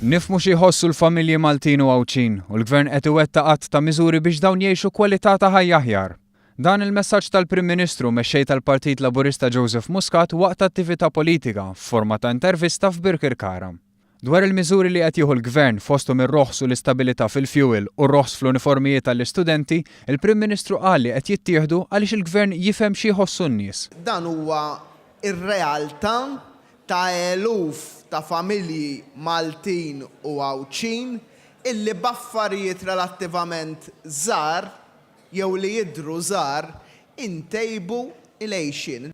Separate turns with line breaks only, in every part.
Nifhmu xi jħossu l-familji Maltin u Għawdxin u l-Gvern qed iwettaq qatt ta' miżuri biex dawn jgħixu kwalità ta' ħajja aħjar. Dan il-messaġġ tal-Prim Ministru mexxej tal-Partit Laburista Muscat waqt attività politika f'forma ta' intervista f'Birkirkara. Dwar il-miżuri li qed jieħu l-Gvern fosthom ir-roħs u l-istabilità fil-fuel u r-roħs fl-uniformijiet tal-istudenti, il-Prim Ministru qal li qed jittieħdu għaliex il-Gvern jifhem xi jħossu n-nies.
Dan huwa ir-realtà ta' eluf ta' familji Maltin u Għawdxin illi b'affarijiet relattivament żgħar jew li jidhru żgħar intejbu il-għejxin.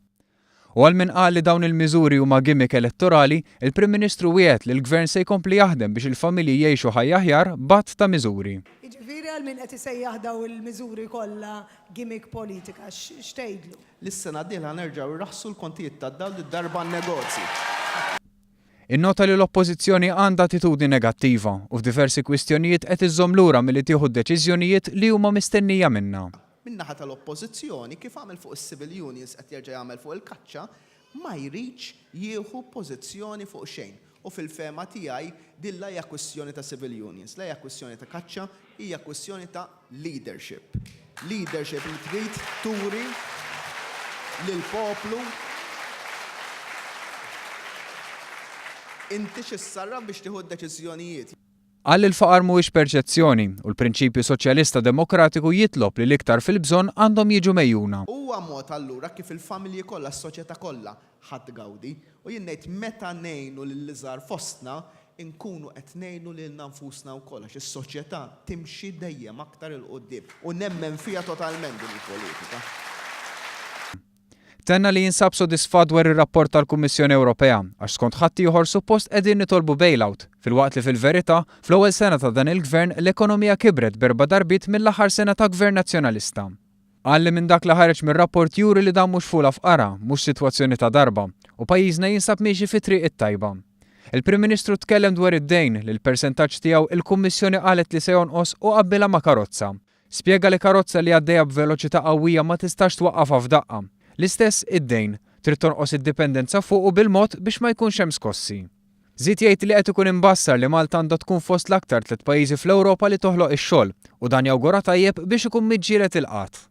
U għal min qal li dawn il-miżuri huma gimmick elettorali, il-Prim Ministru wiegħed li l-Gvern se jkompli jaħdem biex il-familji jgħixu ħajja aħjar b'att ta' miżuri.
Jiġifieri għal min qed isejjaħ daw il-miżuri kollha gimmick politika, x'tgħidlu?
Lis-sena d-dieħla nerġgħu irraħsu l-kontijiet tad-dawl id-darba n-negozji.
Innota li l-Oppożizzjoni għandha attitudni negattiva u f'diversi kwistjonijiet qed iżżomm lura milli tieħu deċiżjonijiet li huma mistennija minnha.
Min-naħa tal-Oppożizzjoni kif għamel fuq is-civil unions qed jerġa' jagħmel fuq il-kaċċa, ma jridx jieħu pożizzjoni fuq xejn. U fil-fema tiegħi dilla hija kwistjoni ta' civil unions, la hija kwistjoni ta' kaċċa, hija kwistjoni ta' leadership. Leadership li trid turi lill-poplu inti x'issarraf biex tieħu d-deċiżjonijiet.
Qal il-faqar mhuwiex perċezzjoni u l-prinċipju soċjalista demokratiku jitlob li l-iktar fil-bżonn għandhom jiġu mejjuna.
Huwa mod allura kif il-familji kollha, s-soċjetà kollha ħadd gawdi u jien ngħid meta ngħinu lill-iżgħar fostna nkunu qed ngħinu lilna nfusna wkoll għax is-soċjetà timxi dejjem aktar il quddiem u nemmen fiha totalment din il-politika.
Tenna li jinsab sodisfat dwar ir-rapport tal-Kummissjoni Ewropea għax skont ħadd ieħor suppost qegħdin nitolbu bailout, filwaqt li fil-verità fl-ewwel sena ta' dan il-Gvern l-ekonomija kibret b'4 darbiet mill-aħħar sena ta' Gvern nazzjonalista. Qal li minn dak li ħareġ mir-rapport juri li dan mhux fula f'qara, mhux sitwazzjoni ta' darba, u pajjiżna jinsab miexi fi triq it-tajba. Il-Prim Ministru tkellem dwar id-dejn li l-persentaġġ tiegħu il-Kummissjoni qalet li se jonqos u qabbilha ma' karozza. Spjega li karozza li għaddejja b'veloċità qawwija ma tistax twaqqafha f'daqqa. L-istess id-dejn trid tonqos id-dipendenza fuq u bil-mod biex ma jkunx hemm skossi. Żied jgħid li qed ikun imbassar li Malta għandha tkun fost l-aktar 3 pajjiżi fl-Ewropa li toħloq ix-xogħol u dan jawgura tajjeb biex ikun miġġieled il-qatt.